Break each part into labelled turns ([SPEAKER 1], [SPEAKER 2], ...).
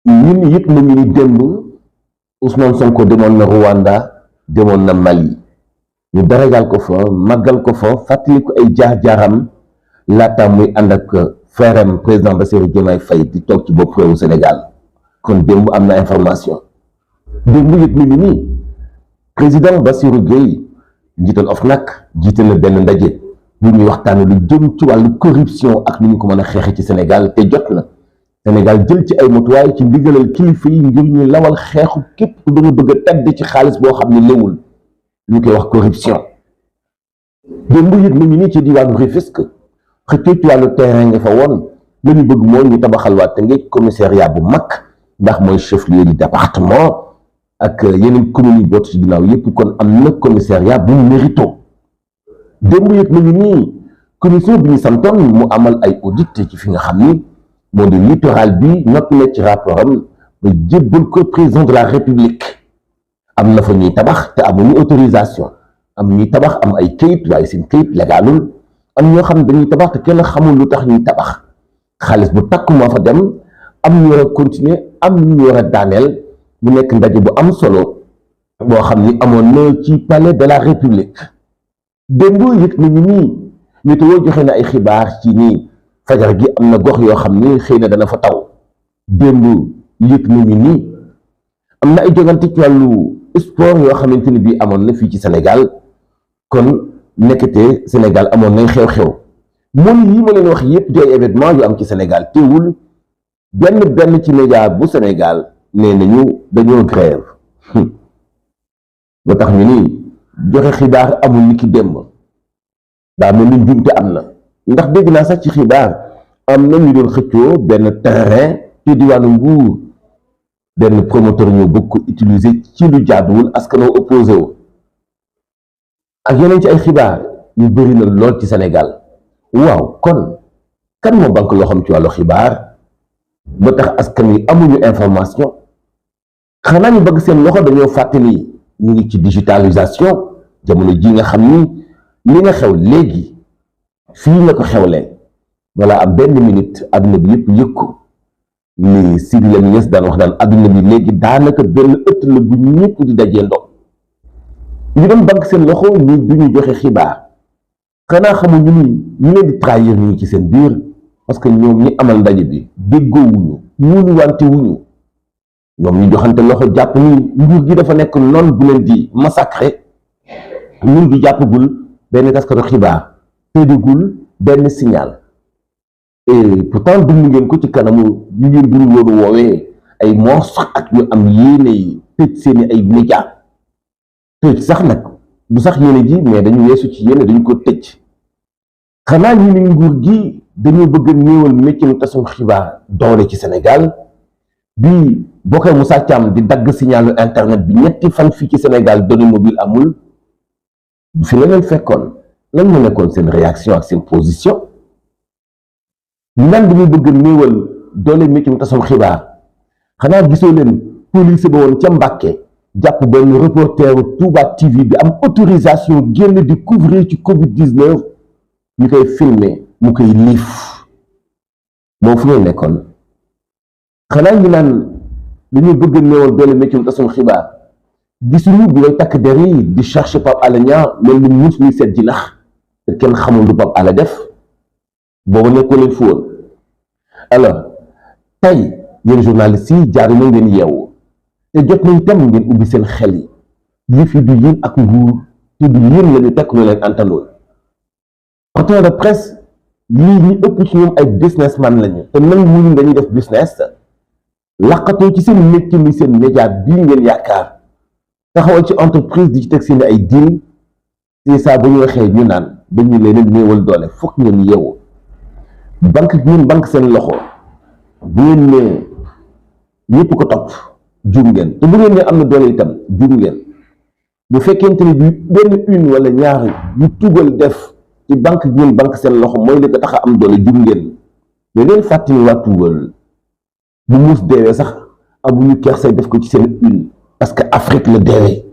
[SPEAKER 1] ñun yëpp nañu ni démb Ousmane Sonko demoon na Rwanda demoon na Mali ñu daragal ko fa màggal ko fa fàttali ko ay jaar-jaaram laata muy ànd ak frère président Bassirou Diomaye Faye di toog ci bopp réewu Sénégal kon démb am na information démb yëpp nañu ni président Bassirou Gueye njiital OFNAC jiite na benn ndaje bu ñuy waxtaane lu jëm ci wàllu corruption ak ni ñu ko mën a xeexe ci Sénégal te jot na Sénégal jël ci ay motuwaay ci ndigalal kilifa yi ngir ñu lawal xeexu képp ku dañu bëgg a tedd ci xaalis boo xam ne léwul ñu koy wax corruption démb yëg nañu ni ci diwaanu Rufisque xëccoo ci wàllu terrain nga fa woon la ñu bëgg mooy ñu tabaxal waa Tëngéej commissariat bu mag ndax mooy chef-lieu du département ak yeneen communes yi boot ci ginnaaw yëpp kon am na commissariat bu mérito démb yëg nañu ni commission bi ñu santoon mu amal ay audit ci fi nga xam ni moo di littoral bi noppi na ci rapport am ba jébbal ko président de la république am na fa ñuy tabax te amuñu autorisation am ñuy tabax am ay kayit waaye seen kayit légalul am ñoo xam ne dañuy tabax te kenn xamul lu tax ñuy tabax xaalis bu takku moo fa dem am ñu war a continuer am ñu war a daaneel mu nekk ndaje bu am solo boo xam ni amoon na ci palais de la république démb yëg nañu nii météo joxe na ay xibaar ci nii fajar gi am na gox yoo xam ni xëy na dana fa taw démb yëg nañu ni am na ay jogante ci wàllu sport yoo xamante ni bii amoon na fii ci Sénégal kon nekkete Sénégal amoon nay xew-xew moom yi ma leen wax yëpp di ay événement yu am ci Sénégal teewul benn ci média bu Sénégal nee nañu dañoo grève ba tax ñu ni joxe xibaar amul ni ki démb daa mel ni njuumte am na ndax dégg naa sax ci xibaar am na ñu doon xëccoo benn terrain ci diwaanu Mbuur benn promoteur ñoo bëgg ko utiliser ci lu jaaduwul askanoo opposé wu ak yeneen ci ay xibaar yu bëri na lool ci Sénégal waaw kon kan moo banque loo xam ci wàllu xibaar ba tax askan wi amuñu information xanaa ñu bëgg seen loxo dañoo fàttali ñu ngi ci digitalisation jamono ji nga xam ni li nga xew léegi fii nga ko xewlee wala am benn minute adduna bi yëpp yëg ko ni Sidi Lamine Niass daan wax daan adduna bi léegi daanaka benn ëtt la bu ñëpp di dajee ndox ñu dem banque seen loxo ni duñu joxe xibaar xanaa xamuñu ni ñu leen di trahir ñu ci seen biir parce que ñoom ñi amal ndaje bi déggoowuñu ñuulu wante wuñu ñoom ñu joxante loxo jàpp ni nguur gi dafa nekk noon bu leen di massacrer nguur gi jàppagul benn taskatu xibaar tëddagul benn signal et pourtant dund ngeen ko ci kanamu ñu ngeen dul woon woowee ay monstre ak ñu am yéene yi tëj seeni ay média tëj sax nag du sax yéene ji mais dañu weesu ci yéene dañu ko tëj xanaa ñu ni nguur gi dañoo bëgg a néewal métier mu tasum xibaar doole ci Sénégal bi Bokar Moussa Thiam di dagg signalu internet bi ñetti fan fii ci Sénégal données mobile amul fi la leen fekkoon lan moo nekkoon seen réaction ak seen position nan dañuy bëgg a néewal doole métier mu tasum xibaar xanaa gisoo leen police ba woon ca Mbàkke jàpp benn reporteru Touba TV bi am autorisation génn di couvrir ci Covid-19 ñu koy filmer mu koy liif moom fu ngeen nekkoon xanaa ñu naan dañoo bëgg a néewal doole métier mu tasum xibaar gisuñu bi ngay takk der yi di chercher Pape Alé Niang mel ni muus muy seet ji nax te kenn xamul du Pape Alé def booba nekkoo leen fu woon alors tey yéen journalistes yi jaar na ngeen yeewu te jot nañ tam ngeen ubbi seen xel yi yëf yi du yéen ak nguur te du yéen la ñu tekk lu leen antandool patron de presse lii ñi ëpp ci ñoom ay businessman lañu te nan muñu dañuy def business laqatoo ci seen métier mi seen média bii ngeen yaakaar taxawal ci entreprise di ci teg seen ay deal c'est ça ba ñu waxee ñu naan dañu leen néewal doole fokk ngeen yeewu banque seen loxo bu ngeen ne ñëpp ko topp juum ngeen te bu ngeen ne am na doole itam juum ngeen bu fekkente ni bi benn une wala ñaari yu tugal def ci banque seen loxo mooy li ko tax a am doole juum ngeen da ngeen fàttali waa tugal bu muus deewee sax amuñu kersay def ko ci seen une parce que Afrique la deewee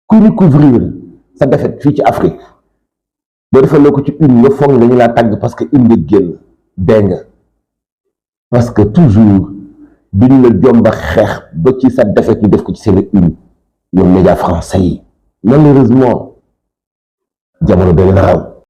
[SPEAKER 1] ku ñu couvrir sa défaite fii ci Afrique boo defee ko ci une nga foog dañu laa tàgg parce que une nga génn dee nga parce que toujours duñ la jomba xeex ba ci sa defet ñu def ko ci seen une ñoom média français yi malheureusement jamono da leen raw